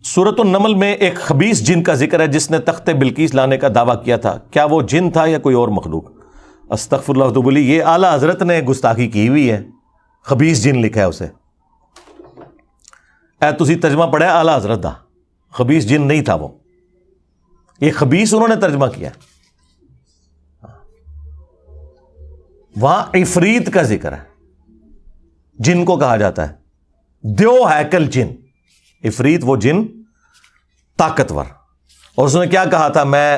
سورۃ النمل میں ایک خبیث جن کا ذکر ہے جس نے تخت بلقیس لانے کا دعویٰ کیا تھا. کیا وہ جن تھا یا کوئی اور مخلوق؟ استغفر اللہ تو بولی یہ اعلیٰ حضرت نے گستاخی کی ہوئی ہے. خبیث جن لکھا ہے اسے. اے تسی ترجمہ پڑھا ہے اعلیٰ حضرت دا. خبیث جن نہیں تھا وہ. یہ خبیث انہوں نے ترجمہ کیا. وہاں عفریت کا ذکر ہے. جن کو کہا جاتا ہے دیو ہیکل جن. عفریت وہ جن طاقتور. اور اس نے کیا کہا تھا؟ میں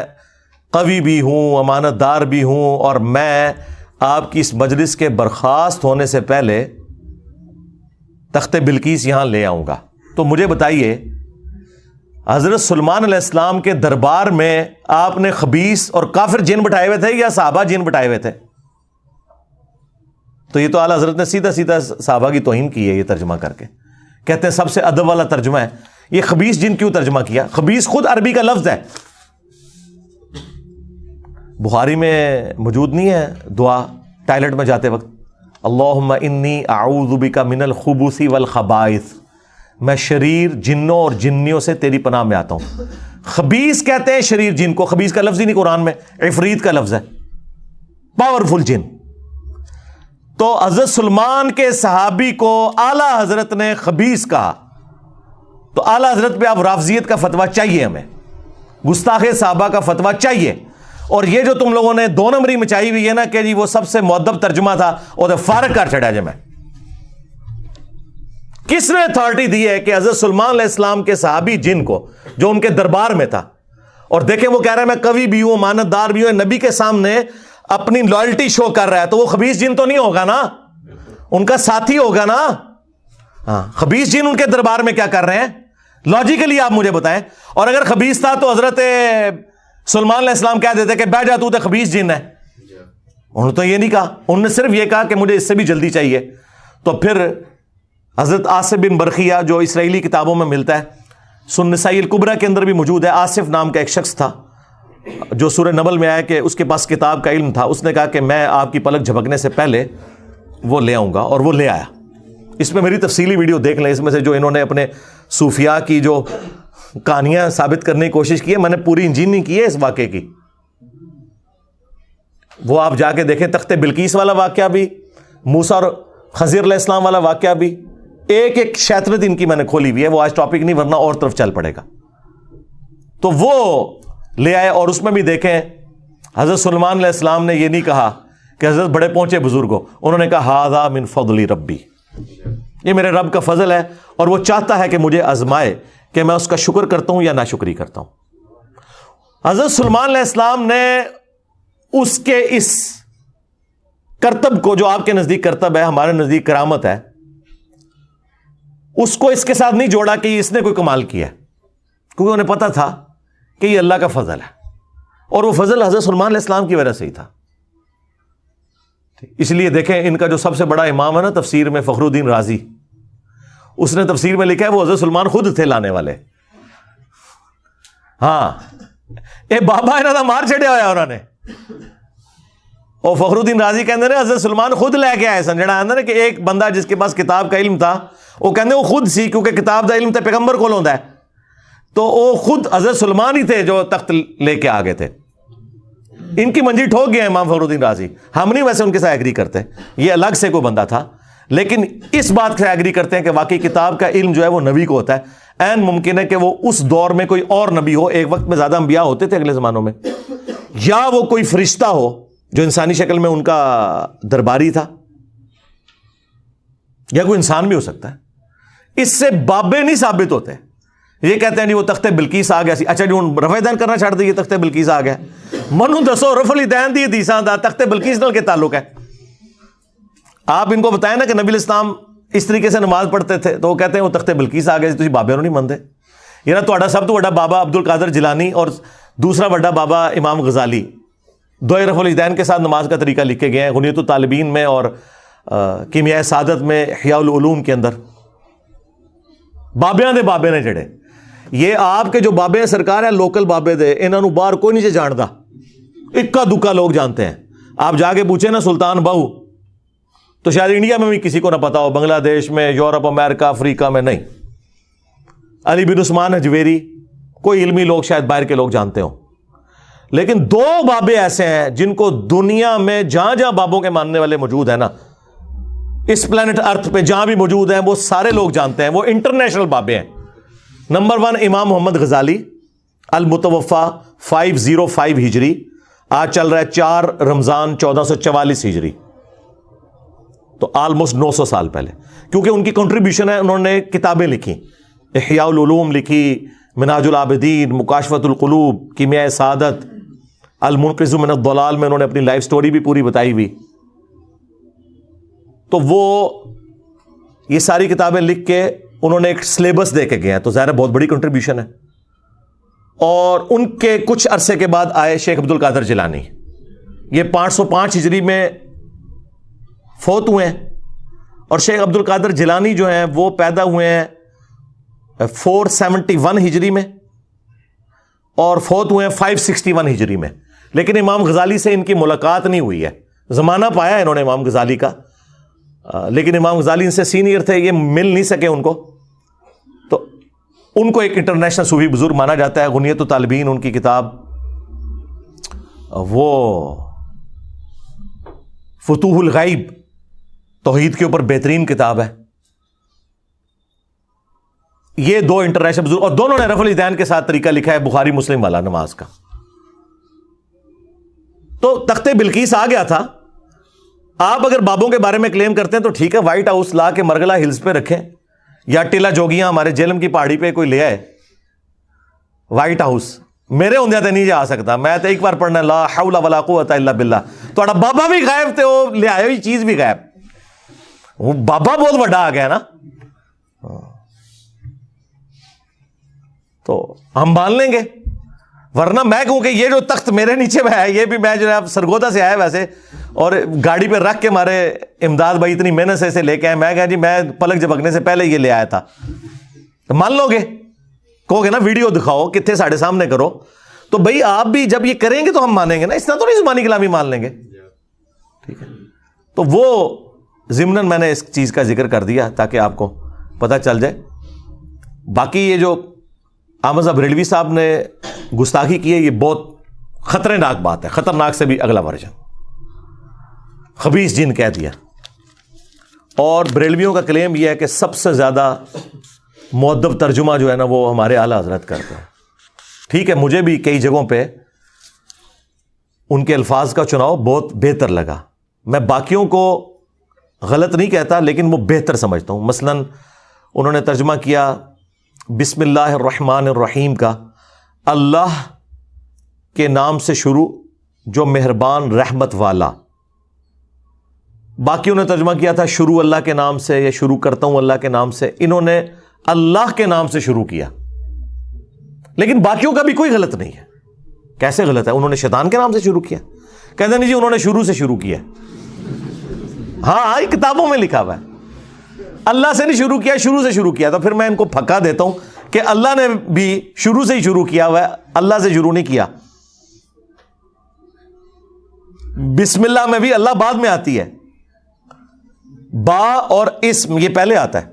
قوی بھی ہوں, امانت دار بھی ہوں, اور میں آپ کی اس مجلس کے برخاست ہونے سے پہلے تخت بلقیس یہاں لے آؤں گا. تو مجھے بتائیے حضرت سلیمان علیہ السلام کے دربار میں آپ نے خبیث اور کافر جن بٹھائے ہوئے تھے یا صحابہ جن بٹھائے ہوئے تھے؟ تو یہ تو اعلیٰ حضرت نے سیدھا سیدھا صحابہ کی توہین کی ہے یہ ترجمہ کر کے. کہتے ہیں سب سے ادب والا ترجمہ ہے. یہ خبیث جن کیوں ترجمہ کیا؟ خبیث خود عربی کا لفظ ہے. بخاری میں موجود نہیں ہے دعا ٹائلٹ میں جاتے وقت؟ اللہم انی اعوذ بک من الخبث والخبائث. میں شریر جنوں اور جنیوں سے تیری پناہ میں آتا ہوں. خبیث کہتے ہیں شریر جن کو. خبیث کا لفظ ہی نہیں قرآن میں, عفریت کا لفظ ہے, پاورفل جن. تو حضرت سلمان کے صحابی کو اعلیٰ حضرت نے خبیث کہا. تو اعلیٰ حضرت پہ اب رافضیت کا فتویٰ چاہیے, ہمیں گستاخ صحابہ کا فتویٰ چاہیے. اور یہ جو تم لوگوں نے دو نمبری مچائی ہوئی ہے نا کہ جی وہ سب سے مؤدب ترجمہ تھا, وہ فارغ کر چھڑا. میں کس نے اتھارٹی دی ہے کہ حضرت سلیمان علیہ السلام کے صحابی جن کو جو ان کے دربار میں تھا, اور دیکھیں وہ کہہ رہا ہے میں قوی بھی ہوں, امانت دار بھی ہوں, نبی کے سامنے اپنی لائلٹی شو کر رہا ہے, تو وہ خبیث جن تو نہیں ہوگا نا, ان کا ساتھی ہوگا نا. ہاں, خبیث جن ان کے دربار میں کیا کر رہے ہیں لاجیکلی آپ مجھے بتائیں. اور اگر خبیث تھا تو حضرت سلیمان علیہ السلام کہہ دیتے کہ بیٹھ جا تو خبیث جن ہے. انہوں نے تو یہ نہیں کہا, انہوں نے صرف یہ کہا کہ مجھے اس سے بھی جلدی چاہیے. تو پھر حضرت آصف بن برخیہ جو اسرائیلی کتابوں میں ملتا ہے, سنن نسائی الکبریٰ کے اندر بھی موجود ہے, آصف نام کا ایک شخص تھا جو سورہ نمل میں آیا کہ اس کے پاس کتاب کا علم تھا. اس نے کہا کہ میں آپ کی پلک جھپکنے سے پہلے وہ لے آؤں گا, اور وہ لے آیا. اس میں میری تفصیلی ویڈیو دیکھ لیں, اس میں سے جو انہوں نے اپنے صوفیاء کی جو کہانیاں ثابت کرنے کی کوشش کی ہے, میں نے پوری انجینئرنگ کی ہے اس واقعے کی. وہ آپ جا کے دیکھیں, تخت بلقیس والا واقعہ بھی, موسیٰ اور خضر علیہ السلام والا واقعہ بھی, ایک ایک شیطرت ان کی میں نے کھولی ہوئی ہے. وہ آج ٹاپک نہیں, ورنہ اور طرف چل پڑے گا. تو وہ لے آئے, اور اس میں بھی دیکھیں حضرت سلیمان علیہ السلام نے یہ نہیں کہا کہ حضرت بڑے پہنچے بزرگوں, انہوں نے کہا ھذا من فضل ربی, یہ میرے رب کا فضل ہے, اور وہ چاہتا ہے کہ مجھے آزمائے کہ میں اس کا شکر کرتا ہوں یا ناشکری کرتا ہوں. حضرت سلیمان علیہ السلام نے اس کے اس کرتب کو, جو آپ کے نزدیک کرتب ہے, ہمارے نزدیک کرامت ہے, اس کو اس کے ساتھ نہیں جوڑا کہ اس نے کوئی کمال کیا, کیونکہ انہیں پتا تھا کہ یہ اللہ کا فضل ہے, اور وہ فضل حضرت سلیمان علیہ السلام کی وجہ سے ہی تھا. اس لیے دیکھیں ان کا جو سب سے بڑا امام ہے نا تفسیر میں, فخر الدین رازی, اس نے تفسیر میں لکھا ہے وہ حضرت سلیمان خود تھے لانے والے. ہاں, اے بابا انہوں نے مار چڑیا ہوا انہوں نے. اور فخر الدین رازی کہتے ہیں حضرت سلیمان خود لے کے آئے سن. جڑا آتا نا کہ ایک بندہ جس کے پاس کتاب کا علم تھا, وہ کہتے وہ خود سی, کیونکہ کتاب کا علم تو پیغمبر کو ہوندا ہے, تو وہ خود حضرت سلیمان ہی تھے جو تخت لے کے آگے تھے. ان کی منجی ٹھوک گئے امام فخر الدین رازی. ہم نہیں ویسے ان کے ساتھ ایگری کرتے, یہ الگ سے کوئی بندہ تھا, لیکن اس بات سے ایگری کرتے ہیں کہ واقعی کتاب کا علم جو ہے وہ نبی کو ہوتا ہے. عین ممکن ہے کہ وہ اس دور میں کوئی اور نبی ہو, ایک وقت میں زیادہ انبیاء ہوتے تھے اگلے زمانوں میں, یا وہ کوئی فرشتہ ہو جو انسانی شکل میں ان کا درباری تھا, یا کوئی انسان بھی ہو سکتا ہے. اس سے بابے نہیں ثابت ہوتے. یہ کہتے ہیں جی وہ تخت بلقیس آ گیا سی. اچھا جی ہوں رفع دین کرنا چھڑ دیے, تخت بلقیس آ گیا. منو دسو رفع الدین دی حدیثاں دا تخت بلقیس نال کے تعلق ہے؟ آپ ان کو بتائیں نا کہ نبی الاسلام اس طریقے سے نماز پڑھتے تھے, تو وہ کہتے ہیں وہ تخت بلقیس آ گیا سی, تسی بابے نہیں منتے. یہ نا تہاڈا سب تو بڑا بابا عبد القادر جیلانی اور دوسرا بڑا بابا امام غزالی, دو رفع الدین کے ساتھ نماز کا طریقہ لکھے گئے ہیں غنیۃ الطالبین میں اور کیمیاء سعادت میں, احیاء العلوم کے اندر. بابیاں دے بابے نے جڑے, یہ آپ کے جو بابے ہیں سرکار ہیں لوکل بابے دے, انہاں نوں باہر کوئی نہیں جاندا, اکا دکا لوگ جانتے ہیں. آپ جا کے پوچھیں نا سلطان بہو, تو شاید انڈیا میں بھی کسی کو نہ پتا ہو, بنگلہ دیش میں, یورپ, امریکہ, افریقہ میں نہیں. علی بن عثمان حجویری، کوئی علمی لوگ شاید باہر کے لوگ جانتے ہوں، لیکن دو بابے ایسے ہیں جن کو دنیا میں جہاں جہاں بابوں کے ماننے والے موجود ہیں نا، اس پلانٹ ارتھ پہ جہاں بھی موجود ہیں، وہ سارے لوگ جانتے ہیں، وہ انٹرنیشنل بابے ہیں۔ نمبر 1 امام محمد غزالی، المتوفا 505 ہجری، آج چل رہا ہے 4 رمضان 1444 ہجری، تو آلموسٹ 900 سال پہلے، کیونکہ ان کی کنٹریبیوشن ہے، انہوں نے کتابیں لکھی، احیاء العلوم لکھی، منہاج العابدین، مکاشفۃ القلوب، کیمیاء سعادت، المنقذ من الضلال میں انہوں نے اپنی لائف سٹوری بھی پوری بتائی ہوئی۔ تو وہ یہ ساری کتابیں لکھ کے انہوں نے ایک سلیبس دے کے گئے ہیں، تو ظاہر ہے بہت بڑی کنٹریبیوشن ہے۔ اور ان کے کچھ عرصے کے بعد آئے شیخ عبد القادر جیلانی، یہ 505 ہجری میں فوت ہوئے ہیں، اور شیخ عبد القادر جیلانی جو ہیں وہ پیدا ہوئے ہیں 471 ہجری میں اور فوت ہوئے ہیں 561 ہجری میں، لیکن امام غزالی سے ان کی ملاقات نہیں ہوئی ہے، زمانہ پایا انہوں نے امام غزالی کا، لیکن امام غزالی ان سے سینئر تھے، یہ مل نہیں سکے ان کو، تو ان کو ایک انٹرنیشنل صوفی بزرگ مانا جاتا ہے۔ غنیۃ الطالبین ان کی کتاب، وہ فتوح الغیب توحید کے اوپر بہترین کتاب ہے۔ یہ دو انٹرنیشنل بزرگ، اور دونوں نے رفع الیدین کے ساتھ طریقہ لکھا ہے بخاری مسلم والا نماز کا۔ تو تخت بلقیس آ گیا تھا۔ آپ اگر بابوں کے بارے میں کلیم کرتے ہیں تو ٹھیک ہے، وائٹ ہاؤس لا کے مرغلہ ہلز پہ رکھیں، یا ٹیلا جوگیاں ہمارے جیلم کی پہاڑی پہ کوئی لے آئے وائٹ ہاؤس، میرے ہوندے تے نہیں جا سکتا، میں تو ایک بار پڑھنا لا حول ولا قوت الا باللہ، تھوڑا بابا بھی غائب تے وہ لے آئے ہوئی چیز بھی غائب، وہ بابا بہت بڑا آ گیا نا، تو ہم مان لیں گے، ورنہ میں کہوں کہ یہ جو تخت میرے نیچے میں ہے، یہ بھی میں جو ہے سرگودا سے آیا ویسے، اور گاڑی پہ رکھ کے ہمارے امداد بھائی اتنی محنت سے اسے لے کے آئے، میں کہا جی میں پلک جھپکنے سے پہلے یہ لے آیا تھا، تو مان لو گے، کہو گے نا ویڈیو دکھاؤ کتنے ساڑھے سامنے کرو، تو بھائی آپ بھی جب یہ کریں گے تو ہم مانیں گے نا، اس طرح تو نہیں زبانی کلامی مان لیں گے، ٹھیک ہے۔ تو وہ ضمناً میں نے اس چیز کا ذکر کر دیا تاکہ آپ کو پتہ چل جائے۔ باقی یہ جو احمد بریلوی صاحب نے گستاخی کی ہے، یہ بہت خطرناک بات ہے، خطرناک سے بھی اگلا ورژن، خبیث جن کہہ دیا۔ اور بریلویوں کا کلیم یہ ہے کہ سب سے زیادہ مؤدب ترجمہ جو ہے نا وہ ہمارے اعلیٰ حضرت کرتے ہیں۔ ٹھیک ہے، مجھے بھی کئی جگہوں پہ ان کے الفاظ کا چناؤ بہت بہتر لگا، میں باقیوں کو غلط نہیں کہتا لیکن وہ بہتر سمجھتا ہوں۔ مثلا انہوں نے ترجمہ کیا بسم اللہ الرحمن الرحیم کا، اللہ کے نام سے شروع جو مہربان رحمت والا۔ باقیوں نے ترجمہ کیا تھا شروع اللہ کے نام سے، یا شروع کرتا ہوں اللہ کے نام سے، انہوں نے اللہ کے نام سے شروع کیا، لیکن باقیوں کا بھی کوئی غلط نہیں ہے۔ کیسے غلط ہے؟ انہوں نے شیطان کے نام سے شروع کیا، کہتے نہیں جی انہوں نے شروع سے شروع کیا، ہاں یہ کتابوں میں لکھا ہوا ہے، اللہ سے نہیں شروع کیا، شروع سے شروع کیا۔ تو پھر میں ان کو پھکا دیتا ہوں کہ اللہ نے بھی شروع سے ہی شروع کیا ہوا ہے، اللہ سے شروع نہیں کیا۔ بسم اللہ میں بھی اللہ بعد میں آتی ہے، با اور اسم یہ پہلے آتا ہے۔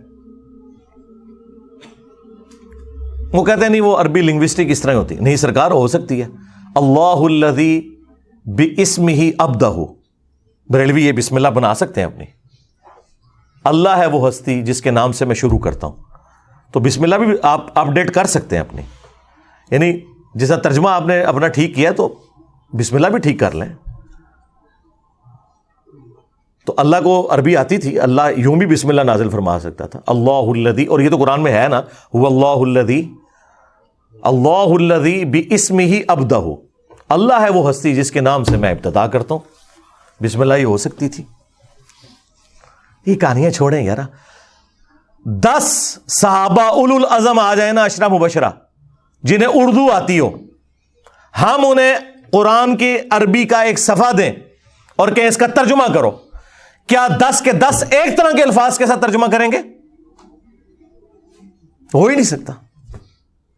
وہ کہتے ہیں نہیں وہ عربی لنگوسٹک اس طرح ہوتی ہے، نہیں سرکار ہو سکتی ہے، اللہ الذی باسمہ ابدہ، بریلوی یہ بسم اللہ بنا سکتے ہیں اپنی، اللہ ہے وہ ہستی جس کے نام سے میں شروع کرتا ہوں، تو بسم اللہ بھی آپ اپڈیٹ کر سکتے ہیں اپنی، یعنی جیسا ترجمہ آپ نے اپنا ٹھیک کیا تو بسم اللہ بھی ٹھیک کر لیں۔ تو اللہ کو عربی آتی تھی، اللہ یوں بھی بسم اللہ نازل فرما سکتا تھا، اللہ الذی، اور یہ تو قرآن میں ہے نا، هو اللہ الذی، اللہ الذی باسمہ ابدہ، اللہ ہے وہ ہستی جس کے نام سے میں ابتدا کرتا ہوں، بسم اللہ یہ ہو سکتی تھی۔ یہ کہانیاں چھوڑیں یار، 10 صحابہ اولو العزم آ جائیں نا عشرہ مبشرہ جنہیں اردو آتی ہو، ہم انہیں قرآن کی عربی کا ایک صفحہ دیں اور کہ اس کا ترجمہ کرو، کیا 10 کے 10 ایک طرح کے الفاظ کے ساتھ ترجمہ کریں گے؟ ہو ہی نہیں سکتا۔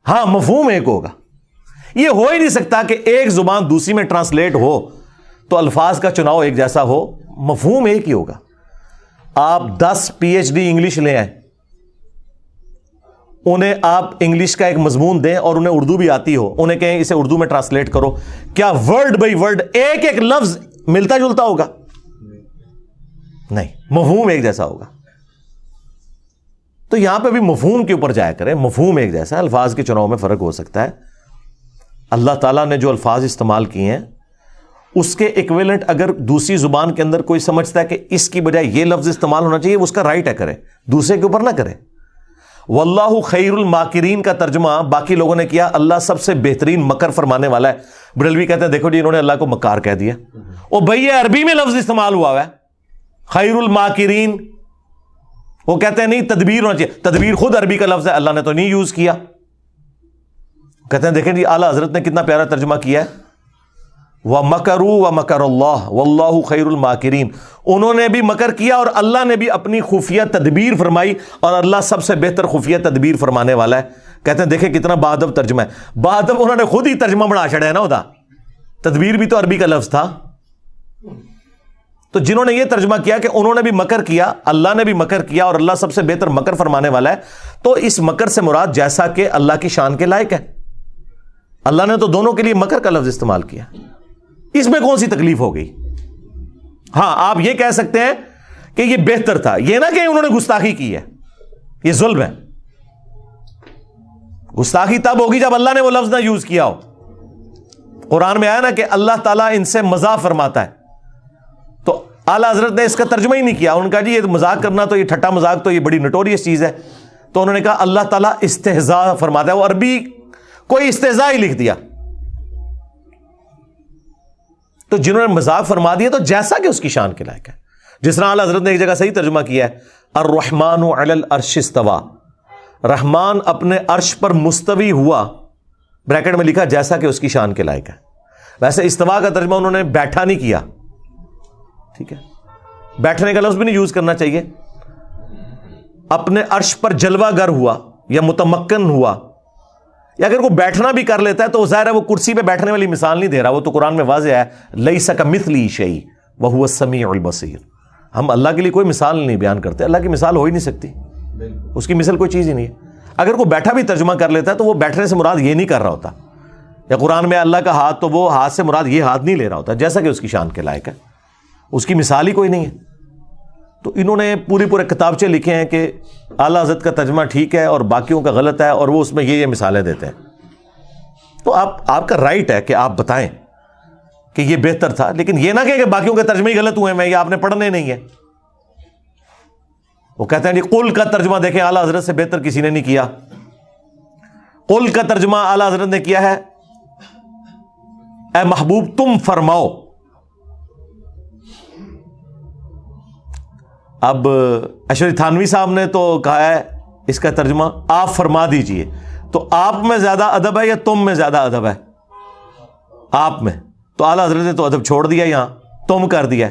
ہاں مفہوم ایک ہوگا، یہ ہو ہی نہیں سکتا کہ ایک زبان دوسری میں ٹرانسلیٹ ہو تو الفاظ کا چناؤ ایک جیسا ہو، مفہوم ایک ہی ہوگا۔ آپ 10 PhD انگلش لے آئیں انہیں آپ انگلش کا ایک مضمون دیں اور انہیں اردو بھی آتی ہو, انہیں کہیں اسے اردو میں ٹرانسلیٹ کرو, کیا ورڈ بائی ورڈ ایک ایک لفظ ملتا جلتا ہوگا؟ نہیں, مفہوم ایک جیسا ہوگا. تو یہاں پہ بھی مفہوم کے اوپر جایا کریں, مفہوم ایک جیسا ہے, الفاظ کے چناؤ میں فرق ہو سکتا ہے. اللہ تعالیٰ نے جو الفاظ استعمال کیے ہیں اس کے ایکویلنٹ اگر دوسری زبان کے اندر کوئی سمجھتا ہے کہ اس کی بجائے یہ لفظ استعمال ہونا چاہیے, اس کا رائٹ ہے, کرے, دوسرے کے اوپر نہ کرے. واللہ خیر الماکرین کا ترجمہ باقی لوگوں نے کیا اللہ سب سے بہترین مکر فرمانے والا ہے. بریلوی کہتے ہیں دیکھو جی انہوں نے اللہ کو مکار کہہ دیا. او بھئی یہ عربی میں لفظ استعمال ہوا ہے خیر الماکرین, وہ کہتے ہیں نہیں تدبیر ہونا چاہیے. تدبیر خود عربی کا لفظ ہے, اللہ نے تو نہیں یوز کیا. کہتے ہیں دیکھیں جی اعلیٰ حضرت نے کتنا پیارا ترجمہ کیا ہے, وَمَكَرُوا وَمَكَرَ اللَّهُ وَاللَّهُ خَيْرُ الْمَاكِرِينَ. انہوں نے بھی مکر کیا اور اللہ نے بھی اپنی خفیہ تدبیر فرمائی, اور اللہ سب سے بہتر خفیہ تدبیر فرمانے والا ہے. کہتے ہیں دیکھیں کتنا بادب ترجمہ ہے. بادب انہوں نے خود ہی ترجمہ بنا چھڑا ہے نا, ادا تدبیر بھی تو عربی کا لفظ تھا. تو جنہوں نے یہ ترجمہ کیا کہ انہوں نے بھی مکر کیا, اللہ نے بھی مکر کیا, اور اللہ سب سے بہتر مکر فرمانے والا ہے, تو اس مکر سے مراد جیسا کہ اللہ کی شان کے لائق ہے. اللہ نے تو دونوں کے لیے مکر کا لفظ استعمال کیا, اس میں کون سی تکلیف ہو گئی؟ ہاں آپ یہ کہہ سکتے ہیں کہ یہ بہتر تھا, یہ نہ کہ انہوں نے گستاخی کی ہے, یہ ظلم ہے. گستاخی تب ہوگی جب اللہ نے وہ لفظ نہ یوز کیا ہو. قرآن میں آیا نا کہ اللہ تعالیٰ ان سے مزاح فرماتا ہے, تو اعلیٰ حضرت نے اس کا ترجمہ ہی نہیں کیا. انہوں نے کہا جی یہ مذاق کرنا تو یہ ٹھٹا مذاق تو یہ بڑی نٹوریس چیز ہے. تو انہوں نے کہا اللہ تعالیٰ استہزاء فرماتا ہے, وہ عربی کوئی استہزاء ہی لکھ دیا. تو جنہوں نے مذاق فرما دیا تو جیسا کہ اس کی شان کے لائق ہے. جس طرح اعلیٰ حضرت نے ایک جگہ صحیح ترجمہ کیا ہے, الرحمن علی العرش استوى, رحمان اپنے عرش پر مستوی ہوا, بریکٹ میں لکھا جیسا کہ اس کی شان کے لائق ہے. ویسے استوا کا ترجمہ انہوں نے بیٹھا نہیں کیا, ٹھیک ہے, بیٹھنے کا لفظ بھی نہیں یوز کرنا چاہیے. اپنے عرش پر جلوہ گر ہوا یا متمکن ہوا, یا اگر وہ بیٹھنا بھی کر لیتا ہے تو ظاہر ہے وہ کرسی پہ بیٹھنے والی مثال نہیں دے رہا, وہ تو قرآن میں واضح ہے لیس کمثلہ شیء وہو السمیع البصیر. ہم اللہ کے لیے کوئی مثال نہیں بیان کرتے, اللہ کی مثال ہو ہی نہیں سکتی, اس کی مثل کوئی چیز ہی نہیں ہے. اگر کوئی بیٹھا بھی ترجمہ کر لیتا ہے تو وہ بیٹھنے سے مراد یہ نہیں کر رہا ہوتا, یا قرآن میں اللہ کا ہاتھ تو وہ ہاتھ سے مراد یہ ہاتھ نہیں لے رہا ہوتا, جیسا کہ اس کی شان کے لائق ہے, اس کی مثال ہی کوئی نہیں ہے. تو انہوں نے پورے کتابچے لکھے ہیں کہ اعلیٰ حضرت کا ترجمہ ٹھیک ہے اور باقیوں کا غلط ہے, اور وہ اس میں یہ مثالیں دیتے ہیں. تو آپ کا رائٹ ہے کہ آپ بتائیں کہ یہ بہتر تھا, لیکن یہ نہ کہ باقیوں کے ترجمے ہی غلط ہوئے ہیں, یہ آپ نے پڑھنے نہیں ہے. وہ کہتے ہیں جی قل کا ترجمہ دیکھیں اعلیٰ حضرت سے بہتر کسی نے نہیں کیا. قل کا ترجمہ اعلیٰ حضرت نے کیا ہے اے محبوب تم فرماؤ. اب اشرف تھانوی صاحب نے تو کہا ہے اس کا ترجمہ آپ فرما دیجئے, تو آپ میں زیادہ ادب ہے یا تم میں زیادہ ادب ہے؟ آپ میں. تو اعلیٰ حضرت نے تو ادب چھوڑ دیا, یہاں تم کر دیا.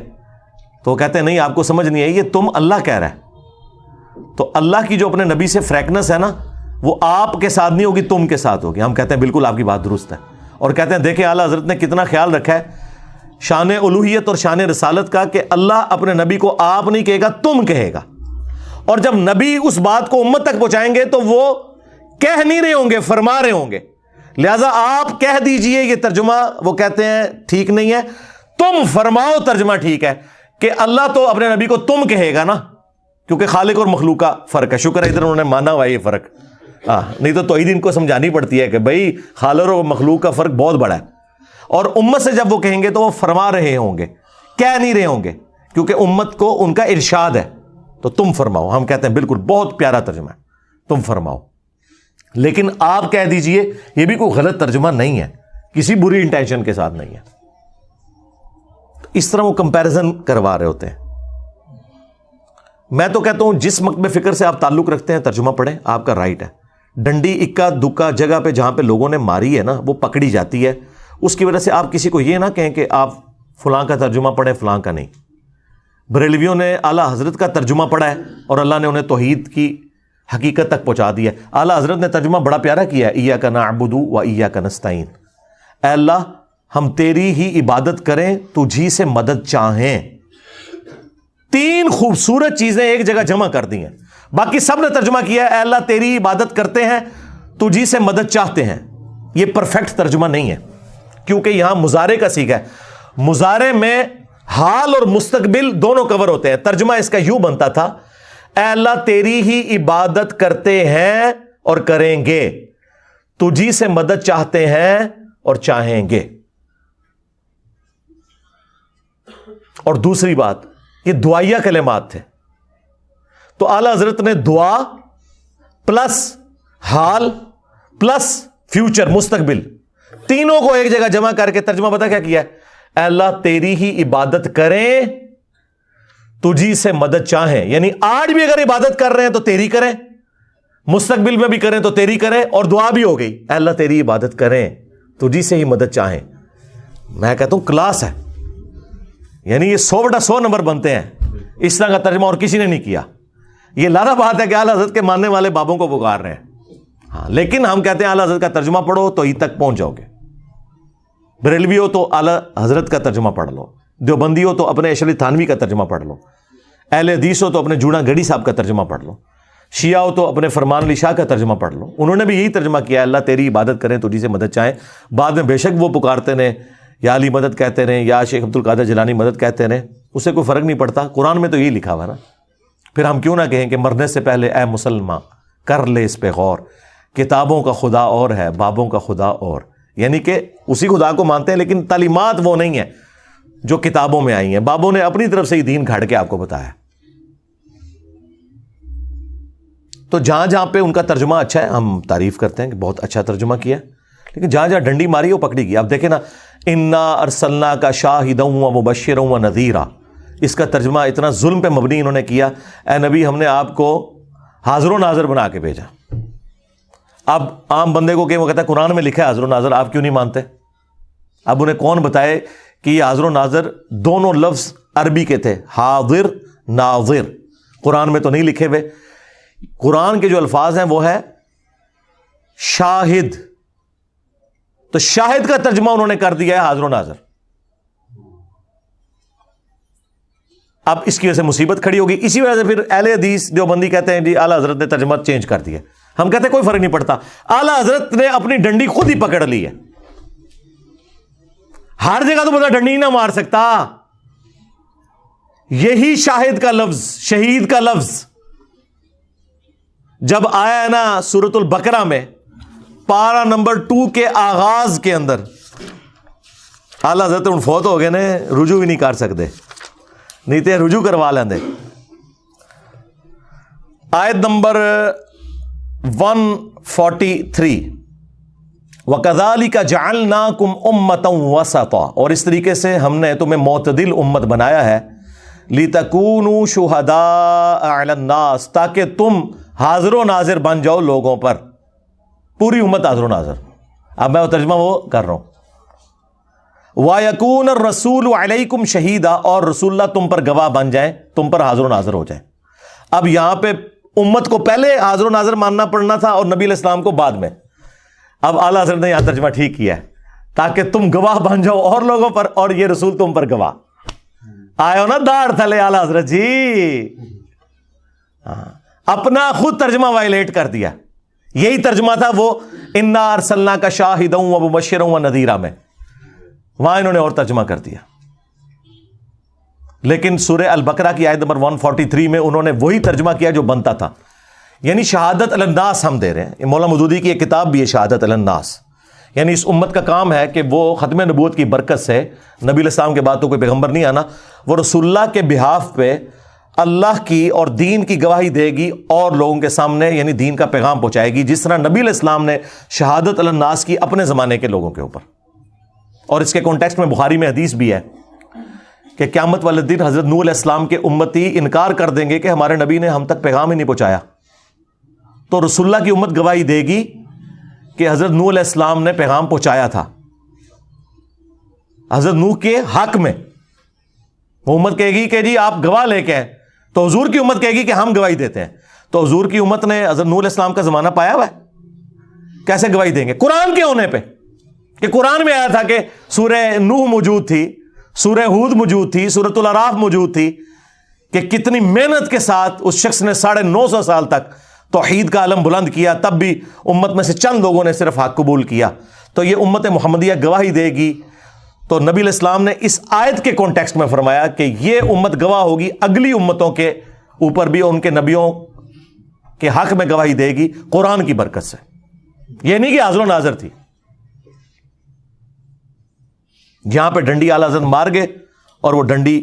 تو وہ کہتے ہیں نہیں آپ کو سمجھ نہیں آئی, یہ تم اللہ کہہ رہا ہے. تو اللہ کی جو اپنے نبی سے فریکنس ہے نا, وہ آپ کے ساتھ نہیں ہوگی, تم کے ساتھ ہوگی. ہم کہتے ہیں بالکل آپ کی بات درست ہے, اور کہتے ہیں دیکھیں اعلیٰ حضرت نے کتنا خیال رکھا ہے شان الوہیت اور شان رسالت کا, کہ اللہ اپنے نبی کو آپ نہیں کہے گا تم کہے گا, اور جب نبی اس بات کو امت تک پہنچائیں گے تو وہ کہہ نہیں رہے ہوں گے, فرما رہے ہوں گے. لہذا آپ کہہ دیجئے یہ ترجمہ وہ کہتے ہیں ٹھیک نہیں ہے, تم فرماؤ ترجمہ ٹھیک ہے, کہ اللہ تو اپنے نبی کو تم کہے گا نا, کیونکہ خالق اور مخلوق کا فرق ہے. شکر ہے ادھر انہوں نے مانا ہوا یہ فرق, نہیں تو توحید ان کو سمجھانی پڑتی ہے کہ بھائی خالق اور مخلوق کا فرق بہت بڑا ہے. اور امت سے جب وہ کہیں گے تو وہ فرما رہے ہوں گے, کہہ نہیں رہے ہوں گے, کیونکہ امت کو ان کا ارشاد ہے. تو تم فرماؤ, ہم کہتے ہیں بالکل بہت پیارا ترجمہ ہے, تم فرماؤ. لیکن آپ کہہ دیجئے یہ بھی کوئی غلط ترجمہ نہیں ہے, کسی بری انٹینشن کے ساتھ نہیں ہے. اس طرح وہ کمپیریزن کروا رہے ہوتے ہیں. میں تو کہتا ہوں جس مکتب فکر سے آپ تعلق رکھتے ہیں ترجمہ پڑھیں, آپ کا رائٹ ہے. ڈنڈی اکا دکا جگہ پہ جہاں پہ لوگوں نے ماری ہے نا وہ پکڑی جاتی ہے, اس کی وجہ سے آپ کسی کو یہ نہ کہیں کہ آپ فلاں کا ترجمہ پڑھیں فلاں کا نہیں. بریلویوں نے اعلیٰ حضرت کا ترجمہ پڑھا ہے اور اللہ نے انہیں توحید کی حقیقت تک پہنچا دیا. اعلیٰ حضرت نے ترجمہ بڑا پیارا کیا ہے, ایاک نعبد و ایاک نستعین, اے اللہ ہم تیری ہی عبادت کریں, تجھی سے مدد چاہیں. تین خوبصورت چیزیں ایک جگہ جمع کر دی ہیں. باقی سب نے ترجمہ کیا ہے اے اللہ تیری عبادت کرتے ہیں, تجھی سے مدد چاہتے ہیں. یہ پرفیکٹ ترجمہ نہیں ہے, کیونکہ یہاں مضارع کا صیغہ ہے. مضارع میں حال اور مستقبل دونوں کور ہوتے ہیں. ترجمہ اس کا یوں بنتا تھا اے اللہ تیری ہی عبادت کرتے ہیں اور کریں گے, تجھی سے مدد چاہتے ہیں اور چاہیں گے. اور دوسری بات, یہ دعائیہ کلمات تھے, تو اعلی حضرت نے دعا پلس حال پلس فیوچر مستقبل تینوں کو ایک جگہ جمع کر کے ترجمہ پتہ کیا کیا ہے, اے اللہ تیری ہی عبادت کریں تجھی سے مدد چاہیں. یعنی آج بھی اگر عبادت کر رہے ہیں تو تیری کریں, مستقبل میں بھی کریں تو تیری کریں, اور دعا بھی ہو گئی اے اللہ تیری عبادت کریں تجھی سے ہی مدد چاہیں. میں کہتا ہوں کلاس ہے, یعنی یہ 100/100 نمبر بنتے ہیں. اس طرح کا ترجمہ اور کسی نے نہیں کیا. یہ لادہ بات ہے کہ اعلیٰ حضرت کے ماننے والے بابوں کو پکار رہے ہیں, ہاں, لیکن ہم کہتے ہیں اعلیٰ حضرت کا ترجمہ پڑھو تو ہی تک پہنچ جاؤ گے. بریلوی ہو تو اعلیٰ حضرت کا ترجمہ پڑھ لو, دیوبندی ہو تو اپنے اشرف تھانوی کا ترجمہ پڑھ لو, اہل حدیث ہو تو اپنے جوڑا گڑھی صاحب کا ترجمہ پڑھ لو, شیعہ ہو تو اپنے فرمان علی شاہ کا ترجمہ پڑھ لو. انہوں نے بھی یہی ترجمہ کیا اللہ تیری عبادت کریں تجھی سے مدد چاہیں. بعد میں بے شک وہ پکارتے رہے یا علی مدد کہتے رہے یا شیخ عبد القادر جیلانی مدد کہتے رہے, اسے کوئی فرق نہیں پڑتا. قرآن میں تو یہی لکھا ہوا نا. پھر ہم کیوں نہ کہیں کہ مرنے سے پہلے اے مسلمان کر لے اس پہ غور, کتابوں کا خدا اور ہے بابوں کا خدا اور. یعنی کہ اسی خدا کو مانتے ہیں لیکن تعلیمات وہ نہیں ہیں جو کتابوں میں آئی ہیں. بابوں نے اپنی طرف سے ہی دین گھڑ کے آپ کو بتایا. تو جہاں جہاں پہ ان کا ترجمہ اچھا ہے ہم تعریف کرتے ہیں کہ بہت اچھا ترجمہ کیا, لیکن جہاں جہاں ڈنڈی ماری وہ پکڑی گئی. اب دیکھیں نا, انا ارسلنا کا شاہدا و مبشرا و نذیرا, اس کا ترجمہ اتنا ظلم پہ مبنی انہوں نے کیا, اے نبی ہم نے آپ کو حاضر و ناظر بنا کے بھیجا. اب عام بندے کو کہ وہ کہتا ہے قرآن میں لکھا ہے حاضر و ناظر, آپ کیوں نہیں مانتے؟ اب انہیں کون بتائے کہ یہ حاضر و ناظر دونوں لفظ عربی کے تھے, حاضر ناظر, قرآن میں تو نہیں لکھے ہوئے. قرآن کے جو الفاظ ہیں وہ ہے شاہد, تو شاہد کا ترجمہ انہوں نے کر دیا ہے حاضر و ناظر. اب اس کی وجہ سے مصیبت کھڑی ہوگی. اسی وجہ سے پھر اہل حدیث دیوبندی کہتے ہیں جی اعلیٰ حضرت نے ترجمہ چینج کر دیا. ہم کہتے ہیں کوئی فرق نہیں پڑتا, اعلیٰ حضرت نے اپنی ڈنڈی خود ہی پکڑ لی ہے. ہر جگہ تو بتا ڈنڈی نہ مار سکتا. یہی شاہد کا لفظ, شہید کا لفظ جب آیا ہے نا سورۃ البقرہ میں پارہ نمبر 2 کے آغاز کے اندر, اعلیٰ حضرت ان فوت ہو گئے نے, رجوع بھی نہیں کر سکتے, نہیں تو رجوع کروا لیں. آیت نمبر 143 وَكَذَلِكَ جَعَلْنَاكُمْ أُمَّةً وَسَطًا, اور اس طریقے سے ہم نے تمہیں معتدل امت بنایا ہے, لِتَكُونُوا شُهَدَاءَ عَلَى النَّاسِ, تاکہ تم حاضر و ناظر بن جاؤ لوگوں پر. پوری امت حاضر و ناظر. اب میں وہ ترجمہ وہ کر رہا ہوں, وَيَكُونَ الرَّسُولُ عَلَيْكُمْ شَهِيدًا, اور رسول اللہ تم پر گواہ بن جائیں, تم پر حاضر و ناظر ہو جائیں. اب یہاں پہ امت کو پہلے حاضر و ناظر ماننا پڑنا تھا اور نبی علیہ السلام کو بعد میں. اب اعلیٰ حضرت نے یہاں ترجمہ ٹھیک کیا ہے, تاکہ تم گواہ بن جاؤ اور لوگوں پر, اور یہ رسول تم پر گواہ. آئے ہو نا داڑھ تھلے اعلیٰ حضرت جی, اپنا خود ترجمہ وائلیٹ کر دیا. یہی ترجمہ تھا وہ انا ارسلنا کا شاہدا و مبشرا و نذیرا میں, وہاں انہوں نے اور ترجمہ کر دیا. لیکن سورہ البقرہ کی آیت نمبر 143 میں انہوں نے وہی ترجمہ کیا جو بنتا تھا, یعنی شہادت علی الناس ہم دے رہے ہیں. مولانا مودودی کی ایک کتاب بھی ہے شہادت علی الناس, یعنی اس امت کا کام ہے کہ وہ ختم نبوت کی برکت سے, نبی علیہ السلام کے بعد تو کوئی پیغمبر نہیں آنا, وہ رسول اللہ کے بہاف پہ اللہ کی اور دین کی گواہی دے گی اور لوگوں کے سامنے یعنی دین کا پیغام پہنچائے گی, جس طرح نبی علیہ السلام نے شہادت علی الناس کی اپنے زمانے کے لوگوں کے اوپر. اور اس کے کانٹیکسٹ میں بخاری میں حدیث بھی ہے کہ قیامت والے دن حضرت نوح علیہ السلام کے امتی انکار کر دیں گے کہ ہمارے نبی نے ہم تک پیغام ہی نہیں پہنچایا, تو رسول اللہ کی امت گواہی دے گی کہ حضرت نوح علیہ السلام نے پیغام پہنچایا تھا. حضرت نوح کے حق میں وہ امت کہے گی کہ جی آپ گواہ لے کے ہیں, تو حضور کی امت کہے گی کہ ہم گواہی دیتے ہیں. تو حضور کی امت نے حضرت نوح علیہ السلام کا زمانہ پایا ہوا ہے, کیسے گواہی دیں گے؟ قرآن کے ہونے پہ, کہ قرآن میں آیا تھا کہ سورہ نوح موجود تھی, سورہ ہود موجود تھی, سورۃ الاعراف موجود تھی, کہ کتنی محنت کے ساتھ اس شخص نے 950 سال تک توحید کا علم بلند کیا، تب بھی امت میں سے چند لوگوں نے صرف حق قبول کیا. تو یہ امت محمدیہ گواہی دے گی. تو نبی علیہ السلام نے اس آیت کے کانٹیکسٹ میں فرمایا کہ یہ امت گواہ ہوگی اگلی امتوں کے اوپر بھی، ان کے نبیوں کے حق میں گواہی دے گی قرآن کی برکت سے. یہ نہیں کہ حاضر و ناظر تھی. یہاں پہ ڈنڈی اعلی حضرت مار گئے اور وہ ڈنڈی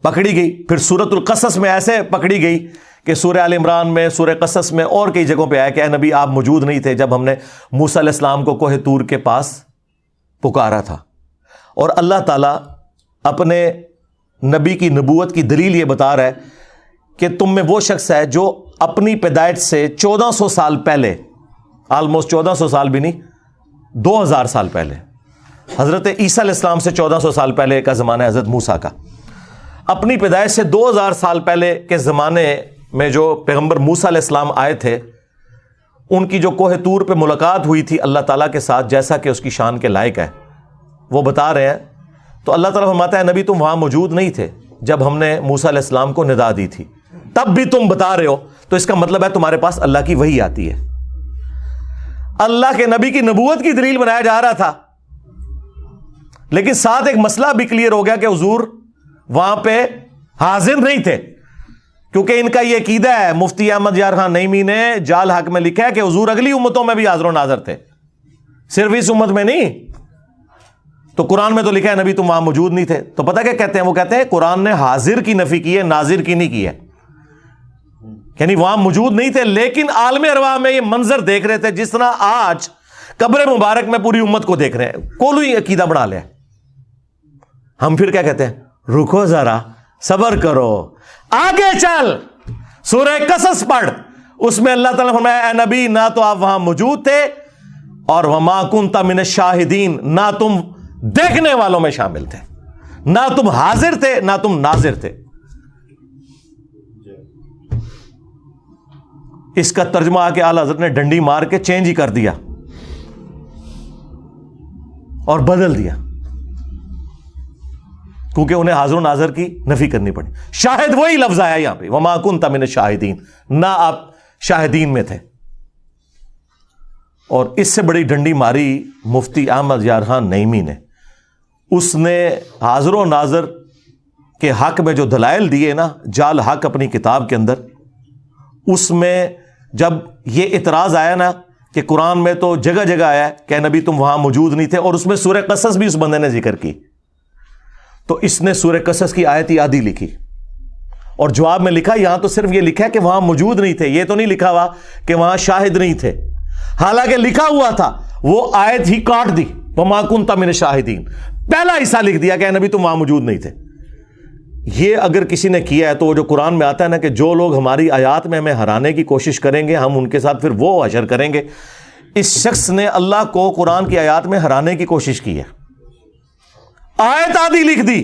پکڑی گئی. پھر سورۃ القصص میں ایسے پکڑی گئی کہ سورہ آل عمران میں، سورہ قصص میں اور کئی جگہوں پہ آیا کہ اے نبی آپ موجود نہیں تھے جب ہم نے موسیٰ علیہ السلام کو کوہ طور کے پاس پکارا تھا. اور اللہ تعالیٰ اپنے نبی کی نبوت کی دلیل یہ بتا رہا ہے کہ تم میں وہ شخص ہے جو اپنی پیدائش سے 1400 سال پہلے، آلموسٹ 1400 سال بھی نہیں، 2000 سال پہلے، حضرت عیسیٰ علیہ السلام سے 1400 سال پہلے کا زمانہ ہے حضرت موسیٰ کا. اپنی پیدائش سے 2000 سال پہلے کے زمانے میں جو پیغمبر موسیٰ علیہ السلام آئے تھے، ان کی جو کوہ طور پہ ملاقات ہوئی تھی اللہ تعالیٰ کے ساتھ، جیسا کہ اس کی شان کے لائق ہے، وہ بتا رہے ہیں. تو اللہ تعالیٰ فرماتا ہے نبی تم وہاں موجود نہیں تھے جب ہم نے موسیٰ علیہ السلام کو ندا دی تھی، تب بھی تم بتا رہے ہو. تو اس کا مطلب ہے تمہارے پاس اللہ کی وحی آتی ہے. اللہ کے نبی کی نبوت کی دلیل بنایا جا رہا تھا، لیکن ساتھ ایک مسئلہ بھی کلیئر ہو گیا کہ حضور وہاں پہ حاضر نہیں تھے، کیونکہ ان کا یہ عقیدہ ہے. مفتی احمد یار خان نعیمی نے جال حق میں لکھا ہے کہ حضور اگلی امتوں میں بھی حاضر و ناظر تھے، صرف اس امت میں نہیں. تو قرآن میں تو لکھا ہے نبی تم وہاں موجود نہیں تھے. تو پتہ کیا کہتے ہیں؟ وہ کہتے ہیں قرآن نے حاضر کی نفی کی ہے، ناظر کی نہیں کی ہے. یعنی وہاں موجود نہیں تھے، لیکن عالم ارواح میں یہ منظر دیکھ رہے تھے جس طرح آج قبر مبارک میں پوری امت کو دیکھ رہے ہیں. کوئی عقیدہ بنا لیا. ہم پھر کیا کہتے ہیں؟ رکو ذرا، صبر کرو، آگے چل. سورہ قصص پڑھ، اس میں اللہ تعالیٰ نے فرمایا اے نبی نہ تو آپ وہاں موجود تھے، اور وما کنت من الشاہدین، نہ تم دیکھنے والوں میں شامل تھے، نہ تم حاضر تھے نہ تم ناظر تھے. اس کا ترجمہ آ کے اعلیٰ حضرت نے ڈنڈی مار کے چینج ہی کر دیا اور بدل دیا، کیونکہ انہیں حاضر و ناظر کی نفی کرنی پڑی. شاہد وہی لفظ آیا یہاں پہ، وما کنت من الشاہدین، نہ آپ شاہدین میں تھے. اور اس سے بڑی ڈنڈی ماری مفتی احمد یار خان نعیمی نے. اس نے حاضر و ناظر کے حق میں جو دلائل دیے نا، جال حق اپنی کتاب کے اندر، اس میں جب یہ اعتراض آیا نا کہ قرآن میں تو جگہ جگہ آیا کہ نبی تم وہاں موجود نہیں تھے، اور اس میں سورہ قصص بھی اس بندے نے ذکر کی، تو اس نے سورہ قصص کی آیت آدھی لکھی اور جواب میں لکھا یہاں تو صرف یہ لکھا ہے کہ وہاں موجود نہیں تھے، یہ تو نہیں لکھا ہوا کہ وہاں شاہد نہیں تھے. حالانکہ لکھا ہوا تھا، وہ آیت ہی کاٹ دی، وما کنت من الشاہدین، پہلا حصہ لکھ دیا کہ نبی تم وہاں موجود نہیں تھے. یہ اگر کسی نے کیا ہے تو وہ جو قرآن میں آتا ہے نا کہ جو لوگ ہماری آیات میں ہمیں ہرانے کی کوشش کریں گے ہم ان کے ساتھ پھر وہ حشر کریں گے، اس شخص نے اللہ کو قرآن کی آیات میں ہرانے کی کوشش کی ہے. آیت آدھی لکھ دی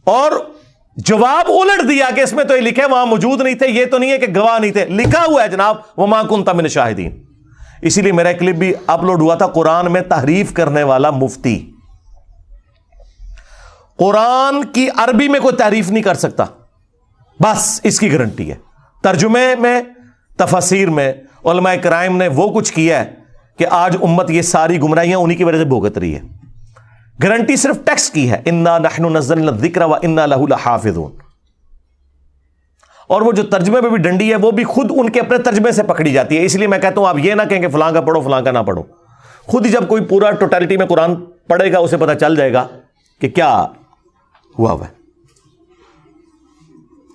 اور جواب الٹ دیا کہ اس میں تو یہ لکھے وہاں موجود نہیں تھے، یہ تو نہیں ہے کہ گواہ نہیں تھے، لکھا ہوا ہے جناب وما کنت من الشاہدین. اسی لیے میرا کلپ بھی اپلوڈ ہوا تھا، قرآن میں تحریف کرنے والا مفتی. قرآن کی عربی میں کوئی تحریف نہیں کر سکتا، بس اس کی گارنٹی ہے. ترجمے میں، تفاسیر میں علماء کرام نے وہ کچھ کیا ہے کہ آج امت یہ ساری گمراہیاں انہی کی وجہ سے بھگت رہی ہے. گارنٹی صرف ٹیکسٹ کی ہے، انا نحن نزلنا الذکر وانا لہ لحافظون. اور وہ جو ترجمے میں بھی ڈنڈی ہے وہ بھی خود ان کے اپنے ترجمے سے پکڑی جاتی ہے. اس لیے میں کہتا ہوں آپ یہ نہ کہیں کہ فلاں کا پڑھو فلاں کا نہ پڑھو، خود ہی جب کوئی پورا ٹوٹالٹی میں قرآن پڑھے گا اسے پتہ چل جائے گا کہ کیا ہوا ہے.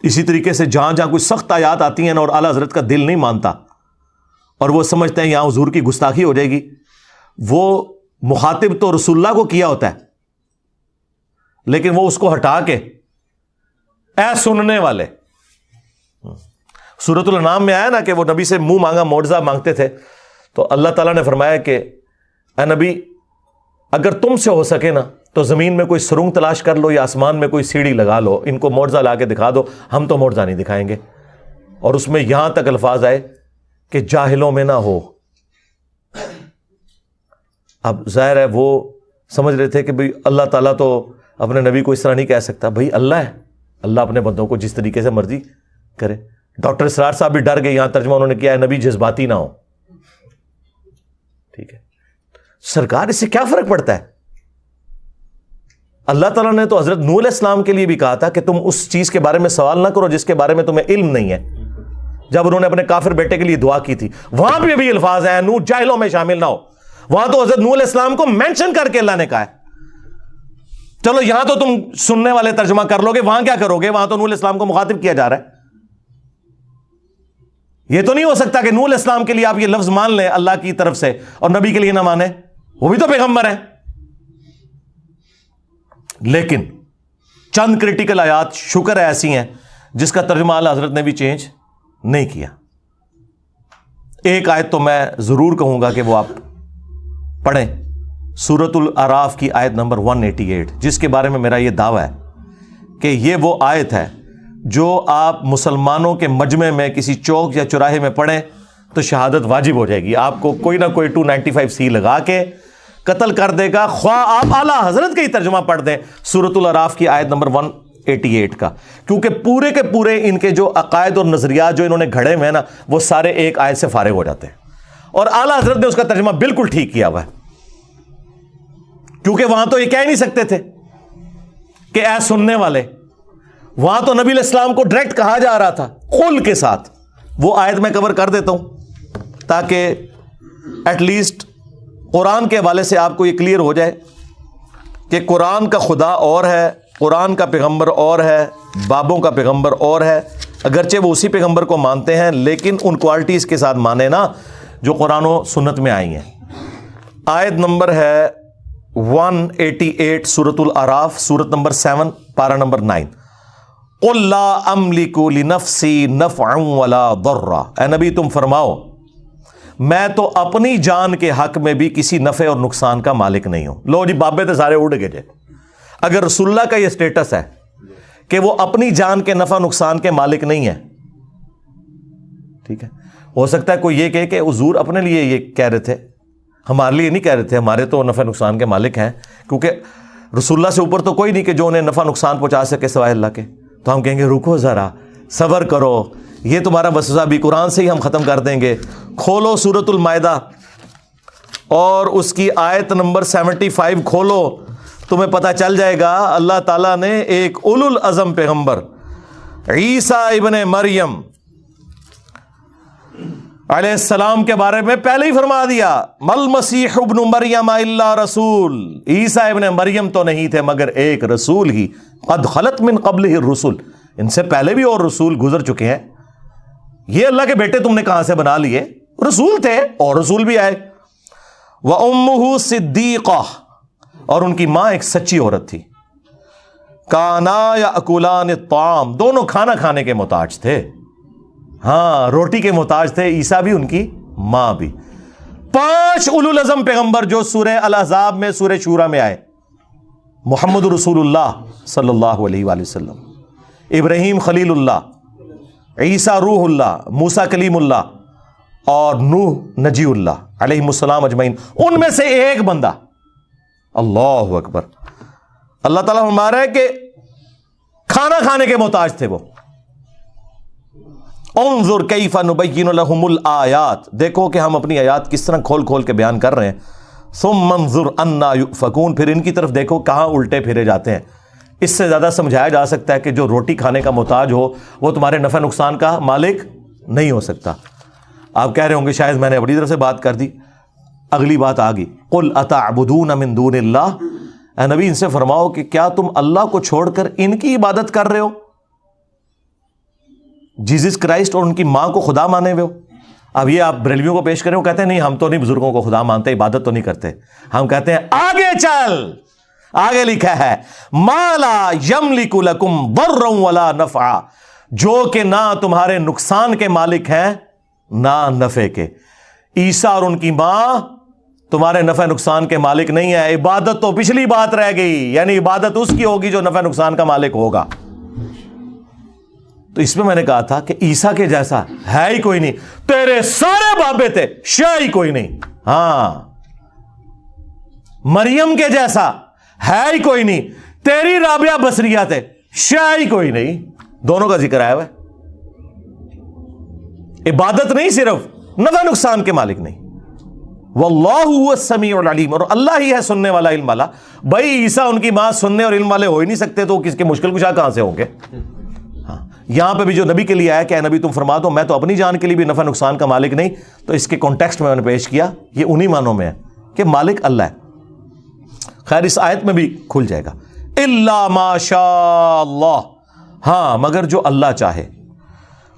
اسی طریقے سے جہاں جہاں کوئی سخت آیات آتی ہیں نا اور اعلیٰ حضرت کا دل نہیں مانتا اور وہ سمجھتے ہیں یہاں حضور کی گستاخی ہو جائے گی، وہ مخاطب تو رسول اللہ کو کیا ہوتا ہے، لیکن وہ اس کو ہٹا کے اے سننے والے. سورۃ الانعام میں آیا نا کہ وہ نبی سے منہ مانگا معجزہ مانگتے تھے، تو اللہ تعالیٰ نے فرمایا کہ اے نبی اگر تم سے ہو سکے نا تو زمین میں کوئی سرنگ تلاش کر لو یا آسمان میں کوئی سیڑھی لگا لو، ان کو معجزہ لا کے دکھا دو، ہم تو معجزہ نہیں دکھائیں گے. اور اس میں یہاں تک الفاظ آئے کہ جاہلوں میں نہ ہو. اب ظاہر ہے وہ سمجھ رہے تھے کہ بھئی اللہ تعالیٰ تو اپنے نبی کو اس طرح نہیں کہہ سکتا. بھائی اللہ ہے, اللہ اپنے بندوں کو جس طریقے سے مرضی کرے. ڈاکٹر اسرار صاحب بھی ڈر گئے, یہاں ترجمہ انہوں نے کیا ہے نبی جذباتی نہ ہو. ٹھیک ہے سرکار, اس سے کیا فرق پڑتا ہے؟ اللہ تعالیٰ نے تو حضرت نوح علیہ السلام کے لیے بھی کہا تھا کہ تم اس چیز کے بارے میں سوال نہ کرو جس کے بارے میں تمہیں علم نہیں ہے. جب انہوں نے اپنے کافر بیٹے کے لیے دعا کی تھی, وہاں پہ بھی الفاظ ہیں نوح جاہلوں میں شامل نہ ہو. وہاں تو حضرت نوح علیہ السلام کو مینشن کر کے اللہ نے کہا ہے. چلو یہاں تو تم سننے والے ترجمہ کر لو گے, وہاں کیا کرو گے؟ وہاں تو نوح علیہ السلام کو مخاطب کیا جا رہا ہے. یہ تو نہیں ہو سکتا کہ نوح علیہ السلام کے لیے آپ یہ لفظ مان لیں اللہ کی طرف سے اور نبی کے لیے نہ مانیں, وہ بھی تو پیغمبر ہیں. لیکن چند کریٹیکل آیات شکر ہے ایسی ہیں جس کا ترجمہ اعلیٰ حضرت نے بھی چینج نہیں کیا. ایک آیت تو میں ضرور کہوں گا کہ وہ آپ پڑھیں, سورۃ الاعراف کی آیت نمبر 188, جس کے بارے میں میرا یہ دعویٰ ہے کہ یہ وہ آیت ہے جو آپ مسلمانوں کے مجمع میں کسی چوک یا چوراہے میں پڑھیں تو شہادت واجب ہو جائے گی. آپ کو کوئی نہ کوئی 295C لگا کے قتل کر دے گا, خواہ آپ اعلیٰ حضرت کا ہی ترجمہ پڑھ دیں سورۃ الاعراف کی آیت نمبر 188 کا, کیونکہ پورے کے پورے ان کے جو عقائد اور نظریات جو انہوں نے گھڑے ہوئے ہیں نا, وہ سارے ایک آیت سے فارغ ہو جاتے ہیں. اور اعلیٰ حضرت نے اس کا ترجمہ بالکل ٹھیک کیا ہوا ہے, کیونکہ وہاں تو یہ کہہ نہیں سکتے تھے کہ اے سننے والے, وہاں تو نبی علیہ السلام کو ڈائریکٹ کہا جا رہا تھا قل کے ساتھ. وہ آیت میں کور کر دیتا ہوں تاکہ ایٹ لیسٹ قرآن کے حوالے سے آپ کو یہ کلیئر ہو جائے کہ قرآن کا خدا اور ہے, قرآن کا پیغمبر اور ہے, بابوں کا پیغمبر اور ہے. اگرچہ وہ اسی پیغمبر کو مانتے ہیں لیکن ان کوالٹیز کے ساتھ مانے نا جو قرآن و سنت میں آئی ہیں. آیت نمبر ہے 188 سورۃ الاعراف, سورت نمبر 7 پارہ نمبر 9. قل لا املک لنفسی نفعا ولا ضرا, اے نبی تم فرماؤ میں تو اپنی جان کے حق میں بھی کسی نفع اور نقصان کا مالک نہیں ہوں. لو جی بابے تو سارے اڑ گئے جے. اگر رسول اللہ کا یہ سٹیٹس ہے کہ وہ اپنی جان کے نفع نقصان کے مالک نہیں ہے, ٹھیک ہے, ہو سکتا ہے کوئی یہ کہے کہ حضور اپنے لیے یہ کہہ رہے تھے, ہمارے لیے نہیں کہہ رہے تھے, ہمارے تو نفع نقصان کے مالک ہیں, کیونکہ رسول اللہ سے اوپر تو کوئی نہیں کہ جو انہیں نفع نقصان پہنچا سکے سوائے اللہ کے. تو ہم کہیں گے رکو ذرا, صبر کرو, یہ تمہارا وسوسہ بھی قرآن سے ہی ہم ختم کر دیں گے. کھولو سورۃ المائدہ اور اس کی آیت نمبر 75 کھولو, تمہیں پتہ چل جائے گا اللہ تعالیٰ نے ایک اولو العزم پیغمبر عیسیٰ ابن مریم علیہ السلام کے بارے میں پہلے ہی فرما دیا, مل مسیح ابن مریم الا رسول, عیسیٰ ابن مریم تو نہیں تھے مگر ایک رسول ہی, قد خلت من قبلہ الرسل, ان سے پہلے بھی اور رسول گزر چکے ہیں. یہ اللہ کے بیٹے تم نے کہاں سے بنا لیے؟ رسول تھے اور رسول بھی آئے. وَأُمُّهُ صِدِّيقَةٌ, اور ان کی ماں ایک سچی عورت تھی. كَانَا يَأْكُلَانِ الطَّعَامَ, دونوں کھانا کھانے کے محتاج تھے, ہاں روٹی کے محتاج تھے, عیسیٰ بھی ان کی ماں بھی. 5 اولو العزم پیغمبر جو سورہ الاحزاب میں سورہ شورى میں آئے, محمد رسول اللہ صلی اللہ علیہ وآلہ وسلم, ابراہیم خلیل اللہ, عیسیٰ روح اللہ, موسیٰ کلیم اللہ اور نوح نجی اللہ علیہ السلام اجمعین, ان میں سے ایک بندہ, اللہ اکبر, اللہ تعالیٰ فرما رہا ہے کہ کھانا کھانے کے محتاج تھے وہ. انظر کیف نبین لہم الآیات, دیکھو کہ ہم اپنی آیات کس طرح کھول کھول کے بیان کر رہے ہیں. ثم انظر انا یؤفکون, پھر ان کی طرف دیکھو کہاں الٹے پھرے جاتے ہیں. اس سے زیادہ سمجھایا جا سکتا ہے کہ جو روٹی کھانے کا محتاج ہو وہ تمہارے نفع نقصان کا مالک نہیں ہو سکتا. آپ کہہ رہے ہوں گے شاید میں نے اپنی طرف سے بات کر دی. اگلی بات آ گئی, قل اتعبدون من دون اللہ, اے نبی ان سے فرماؤ کہ کیا تم اللہ کو چھوڑ کر ان کی عبادت کر رہے ہو, جیزس کرائسٹ اور ان کی ماں کو خدا مانے ہوئے ہو. اب یہ آپ بریلویوں کو پیش کریں, وہ کہتے ہیں نہیں ہم تو نہیں بزرگوں کو خدا مانتے, عبادت تو نہیں کرتے. ہم کہتے ہیں آگے چل, آگے لکھا ہے ما لا یملک لکم ضرا ولا نفعا, جو کہ نہ تمہارے نقصان کے مالک ہیں نہ نفع کے. عیسیٰ اور ان کی ماں تمہارے نفع نقصان کے مالک نہیں ہے. عبادت تو پچھلی بات رہ گئی, یعنی عبادت اس کی ہوگی جو نفع نقصان کا مالک ہوگا. تو اس میں میں نے کہا تھا کہ عیسیٰ کے جیسا ہے ہی کوئی نہیں, تیرے سارے بابے تھے شاہ ہی کوئی نہیں. ہاں مریم کے جیسا ہے ہی کوئی نہیں, تیری رابعہ بصریہ تے شے ہی کوئی نہیں. دونوں کا ذکر آیا ہوا ہے. عبادت نہیں صرف, نفع نقصان کے مالک نہیں. واللہ هو السمیع العلیم, اور اللہ ہی ہے سننے والا, علم والا. بھائی عیسیٰ ان کی ماں سننے اور علم والے ہو ہی نہیں سکتے, تو کس کے مشکل کشا کہاں سے ہوں گے؟ ہاں, یہاں پہ بھی جو نبی کے لیے آیا کہ اے نبی تم فرما دو میں تو اپنی جان کے لیے بھی نفع نقصان کا مالک نہیں, تو اس کے کانٹیکسٹ میں نے پیش کیا, یہ انہی معنوں میں ہے کہ مالک اللہ ہے. خیر اس آیت میں بھی کھل جائے گا. الا ما شاء اللہ, ہاں مگر جو اللہ چاہے.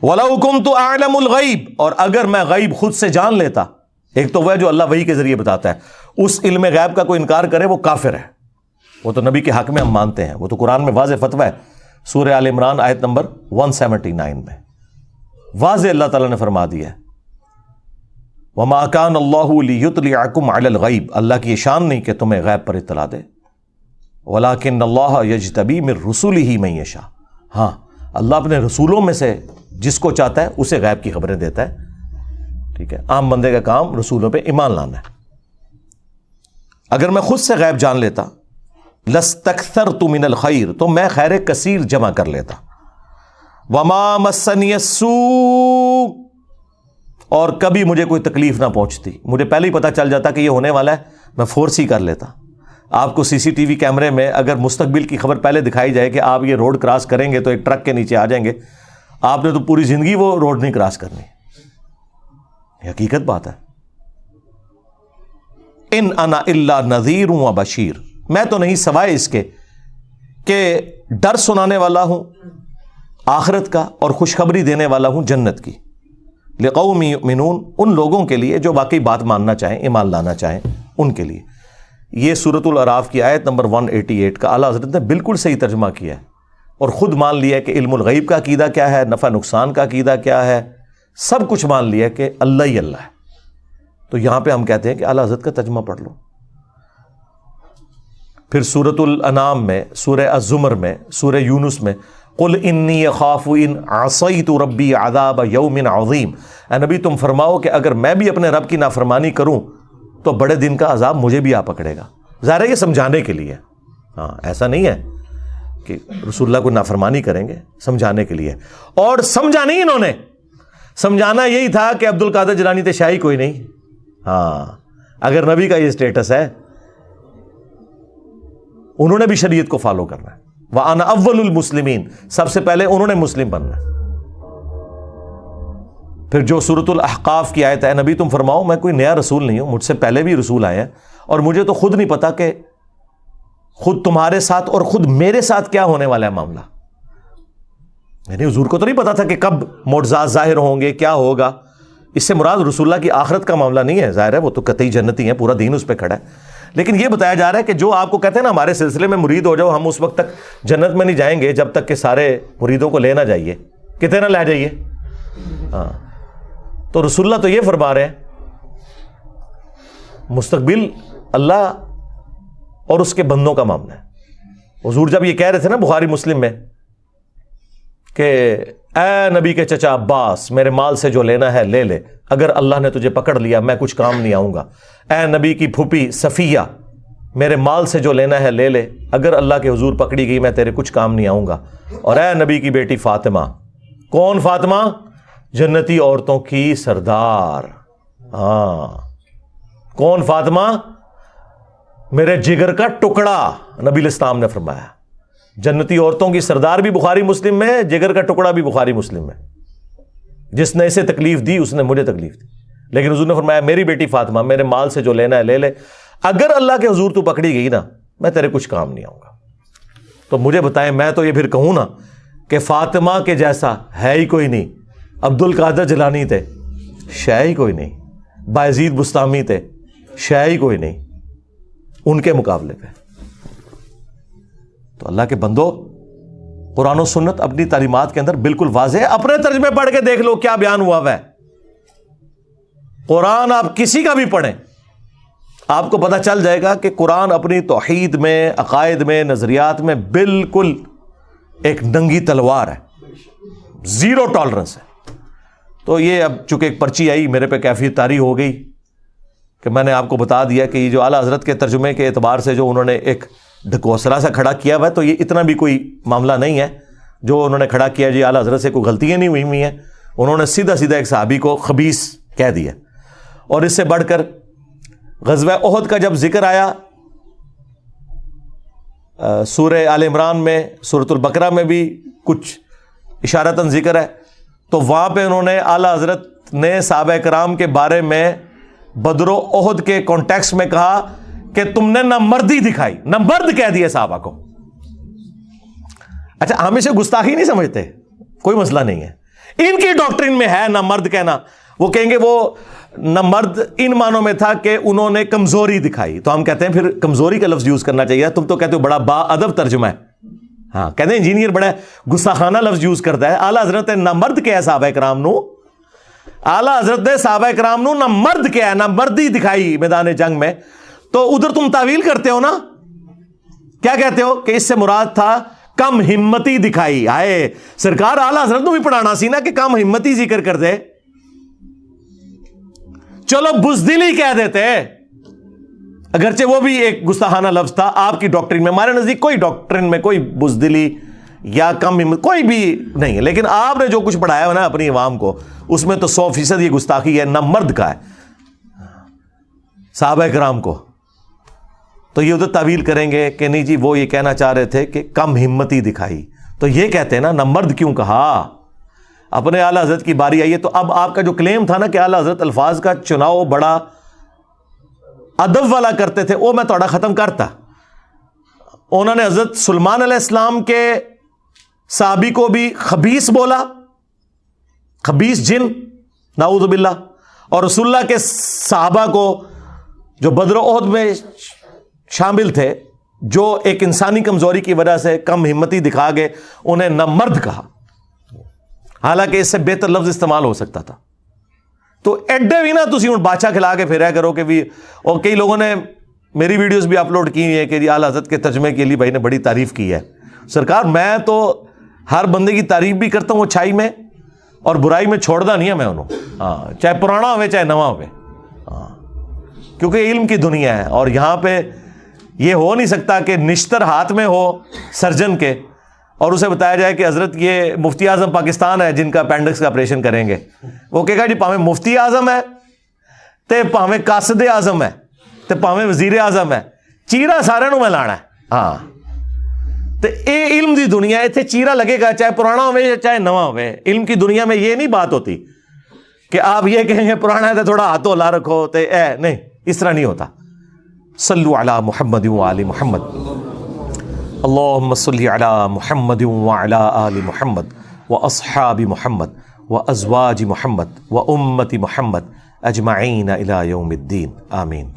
وَلَوْ كُنْتُ أَعْلَمُ الْغَيْبِ, اور اگر میں غیب خود سے جان لیتا. ایک تو وہ ہے جو اللہ وحی کے ذریعے بتاتا ہے, اس علم غیب کا کوئی انکار کرے وہ کافر ہے. وہ تو نبی کے حق میں ہم مانتے ہیں, وہ تو قرآن میں واضح فتویٰ ہے. سورہ آل عمران آیت نمبر 179 میں واضح اللہ تعالیٰ نے فرما دیا ہے وَمَا كَانَ اللَّهُ لِيُطْلِعَكُمْ عَلَى الْغَيْبِ, اللہ کی یہ شان نہیں کہ تمہیں غیب پر اطلاع دے. وَلَكِنَّ اللَّهَ يَجْتَبِي مِن رُسُلِهِ مَن يَشَاءُ, ہاں اللہ اپنے رسولوں میں سے جس کو چاہتا ہے اسے غیب کی خبریں دیتا ہے. ٹھیک ہے, عام بندے کا کام رسولوں پہ ایمان لانا ہے. اگر میں خود سے غیب جان لیتا لَاسْتَكْثَرْتُ مِنَ الْخَيْرِ, تو میں خیر کثیر جمع کر لیتا. وَمَا مَسَّنِيَ السُّوءُ, اور کبھی مجھے کوئی تکلیف نہ پہنچتی. مجھے پہلے ہی پتہ چل جاتا کہ یہ ہونے والا ہے, میں فورس ہی کر لیتا. آپ کو سی سی ٹی وی کیمرے میں اگر مستقبل کی خبر پہلے دکھائی جائے کہ آپ یہ روڈ کراس کریں گے تو ایک ٹرک کے نیچے آ جائیں گے, آپ نے تو پوری زندگی وہ روڈ نہیں کراس کرنی. یہ حقیقت بات ہے. ان انا الا نذیر و بشیر, میں تو نہیں سوائے اس کے کہ ڈر سنانے والا ہوں آخرت کا اور خوشخبری دینے والا ہوں جنت کی. لقوم یؤمنون, ان لوگوں کے لیے جو واقعی بات ماننا چاہیں, ایمان لانا چاہیں, ان کے لیے. یہ سورۃ الاعراف کی آیت نمبر 188 کا اعلیٰ حضرت نے بالکل صحیح ترجمہ کیا ہے, اور خود مان لیا کہ علم الغیب کا عقیدہ کیا ہے, نفع نقصان کا عقیدہ کیا ہے, سب کچھ مان لیا کہ اللہ ہی اللہ ہے. تو یہاں پہ ہم کہتے ہیں کہ اعلیٰ حضرت کا ترجمہ پڑھ لو. پھر سورۃ الانعام میں, سورہ الزمر میں, سورہ یونس میں قل انی اخاف ان عصیت ربی عذاب یوم عظیم, اے نبی تم فرماؤ کہ اگر میں بھی اپنے رب کی نافرمانی کروں تو بڑے دن کا عذاب مجھے بھی آ پکڑے گا. ظاہر ہے یہ سمجھانے کے لیے, ہاں ایسا نہیں ہے کہ رسول اللہ کو نافرمانی کریں گے, سمجھانے کے لیے. اور سمجھا نہیں انہوں نے, سمجھانا یہی تھا کہ عبد القادر جیلانی تے شاہی کوئی نہیں. ہاں اگر نبی کا یہ اسٹیٹس ہے, انہوں نے بھی شریعت کو فالو کرنا ہے. وَأَنَا أَوَّلُ الْمُسْلِمِينَ, سب سے پہلے انہوں نے مسلم بننا ہے. پھر جو سورۃ الاحقاف کی آیت ہے, نبی تم فرماؤ میں کوئی نیا رسول نہیں ہوں, مجھ سے پہلے بھی رسول آئے ہیں, اور مجھے تو خود نہیں پتا کہ خود تمہارے ساتھ اور خود میرے ساتھ کیا ہونے والا ہے معاملہ. یعنی حضور کو تو نہیں پتا تھا کہ کب معجزات ظاہر ہوں گے, کیا ہوگا. اس سے مراد رسول اللہ کی آخرت کا معاملہ نہیں ہے, ظاہر ہے وہ تو قطعی جنتی ہیں, پورا دین اس پہ کھڑا ہے. لیکن یہ بتایا جا رہا ہے کہ جو آپ کو کہتے ہیں نا ہمارے سلسلے میں مرید ہو جاؤ, ہم اس وقت تک جنت میں نہیں جائیں گے جب تک کہ سارے مریدوں کو لے نہ جائیے, کتنے نہ لے جائیے. ہاں تو رسول اللہ تو یہ فرما رہے ہیں مستقبل اللہ اور اس کے بندوں کا معاملہ ہے. حضور جب یہ کہہ رہے تھے نا بخاری مسلم میں کہ اے نبی کے چچا عباس میرے مال سے جو لینا ہے لے لے, اگر اللہ نے تجھے پکڑ لیا میں کچھ کام نہیں آؤں گا. اے نبی کی پھوپھی صفیہ میرے مال سے جو لینا ہے لے لے, اگر اللہ کے حضور پکڑی گئی میں تیرے کچھ کام نہیں آؤں گا. اور اے نبی کی بیٹی فاطمہ, کون فاطمہ؟ جنتی عورتوں کی سردار. ہاں کون فاطمہ؟ میرے جگر کا ٹکڑا, نبی الاسلام نے فرمایا. جنتی عورتوں کی سردار بھی بخاری مسلم میں, جگر کا ٹکڑا بھی بخاری مسلم میں. جس نے اسے تکلیف دی اس نے مجھے تکلیف دی. لیکن حضور نے فرمایا میری بیٹی فاطمہ میرے مال سے جو لینا ہے لے لے, اگر اللہ کے حضور تو پکڑی گئی نا میں تیرے کچھ کام نہیں آؤں گا. تو مجھے بتائیں, میں تو یہ پھر کہوں نا کہ فاطمہ کے جیسا ہے ہی کوئی نہیں. عبد القادر جیلانی تھے, شے ہی کوئی نہیں. بایزید بستامی تھے, شے ہی کوئی نہیں ان کے مقابلے پہ. تو اللہ کے بندو, قرآن و سنت اپنی تعلیمات کے اندر بالکل واضح ہے. اپنے ترجمے پڑھ کے دیکھ لو کیا بیان ہوا ہے. قرآن آپ کسی کا بھی پڑھیں, آپ کو پتہ چل جائے گا کہ قرآن اپنی توحید میں, عقائد میں, نظریات میں بالکل ایک ننگی تلوار ہے, زیرو ٹالرنس ہے. تو یہ اب چونکہ ایک پرچی آئی میرے پہ کیفیت طاری ہو گئی کہ میں نے آپ کو بتا دیا کہ یہ جو اعلیٰ حضرت کے ترجمے کے اعتبار سے جو انہوں نے ایک ڈھکوسلا سا کھڑا کیا ہوا ہے, تو یہ اتنا بھی کوئی معاملہ نہیں ہے جو انہوں نے کھڑا کیا جی اعلیٰ حضرت سے کوئی غلطیاں نہیں ہوئی ہیں. انہوں نے سیدھا سیدھا ایک صحابی کو خبیث کہہ دیا. اور اس سے بڑھ کر غزوہ احد کا جب ذکر آیا سورہ آل عمران میں, سورۃ البقرہ میں بھی کچھ اشارتاً ذکر ہے, تو وہاں پہ انہوں نے اعلیٰ حضرت نے صحابہ کرام کے بارے میں بدر و احد کے کانٹیکسٹ میں کہا کہ تم نے نہ مردی دکھائی, نہ مرد کہہ دیا صحابہ کو. اچھا ہم اسے گستاخی نہیں سمجھتے, کوئی مسئلہ نہیں ہے, ان کی ڈاکٹرین میں ہے نہ مرد کہنا. وہ کہیں گے وہ نہ مرد ان معنوں میں تھا کہ انہوں نے کمزوری دکھائی, تو ہم کہتے ہیں پھر کمزوری کا لفظ یوز کرنا چاہیے. تم تو کہتے ہو بڑا با ادب ترجمہ ہے, ہاں کہتے ہیں انجینئر بڑا گستاخانہ لفظ یوز کرتا ہے. اعلیٰ حضرت نے نہ مرد کیا ہے صحابہ کرام نو, اعلیٰ حضرت نے صحابہ کرام نو نہ مرد کیا ہے, نہ مردی دکھائی میدان جنگ میں. تو ادھر تم تعویل کرتے ہو نا, کیا کہتے ہو کہ اس سے مراد تھا کم ہمتی دکھائی. آئے سرکار اعلیٰ حضرت نو بھی پڑھانا سی نا کہ کم ہمتی ذکر کر دے, چلو بزدلی کہہ دیتے, اگرچہ وہ بھی ایک گستاخانہ لفظ تھا آپ کی ڈاکٹرین میں. ہمارے نزدیک کوئی ڈاکٹرین میں کوئی بزدلی یا کم ہمت کوئی بھی نہیں ہے, لیکن آپ نے جو کچھ پڑھایا ہے نا اپنی عوام کو, اس میں تو 100% یہ گستاخی ہے. نہ مرد کا ہے صحابہ کرام کو, تو یہ ادھر تعویل کریں گے کہ نہیں جی وہ یہ کہنا چاہ رہے تھے کہ کم ہمتی دکھائی. تو یہ کہتے ہیں نا نہ مرد کیوں کہا, اپنے اعلیٰ حضرت کی باری آئی ہے. تو اب آپ کا جو کلیم تھا نا کہ اعلیٰ حضرت الفاظ کا چناؤ بڑا ادب والا کرتے تھے, وہ میں تھوڑا ختم کرتا. انہوں نے حضرت سلیمان علیہ السلام کے صحابی کو بھی خبیث بولا, خبیث جن, نعوذ باللہ. اور رسول اللہ کے صحابہ کو جو بدر و احد میں شامل تھے, جو ایک انسانی کمزوری کی وجہ سے کم ہمتی دکھا گئے, انہیں نہ مرد کہا, حالانکہ اس سے بہتر لفظ استعمال ہو سکتا تھا. تو ایڈے بھی نا تسی ہوں بادشاہ کھلا کے پھیرا کرو کہ بھی. اور کئی لوگوں نے میری ویڈیوز بھی اپلوڈ کی ہوئی ہیں کہ جی اعلیٰ حضرت کے ترجمے کے لیے بھائی نے بڑی تعریف کی ہے. سرکار میں تو ہر بندے کی تعریف بھی کرتا ہوں اچھائی میں, اور برائی میں چھوڑتا نہیں ہے میں انہوں, ہاں چاہے پرانا ہوئے چاہے نواں ہوئے, ہاں کیونکہ علم کی دنیا ہے. اور یہاں پہ یہ ہو نہیں سکتا کہ نشتر ہاتھ میں ہو سرجن کے اور اسے بتایا جائے کہ حضرت یہ مفتی اعظم پاکستان ہے جن کا اپینڈکس کا آپریشن کریں گے. وہ کہے گا جی پاویں مفتی اعظم ہے تے پاویں قاصد اعظم ہے تے پاویں وزیر اعظم ہے, چیرا سارے نو میں لانا ہے. ہاں تے اے علم دی دنیا ہے, اتنے چیرا لگے گا چاہے پرانا ہوئے چاہے نواں ہوئے. علم کی دنیا میں یہ نہیں بات ہوتی کہ آپ یہ کہیں گے پرانا ہے تو تھوڑا ہاتھوں لا رکھو تے اے نہیں, اس طرح نہیں ہوتا. صلو علی محمد وآل محمد, اللہم صلی علی محمد وعلی آل محمد واصحاب محمد وازواج محمد وامت محمد اجمعین الی یوم الدین, آمین.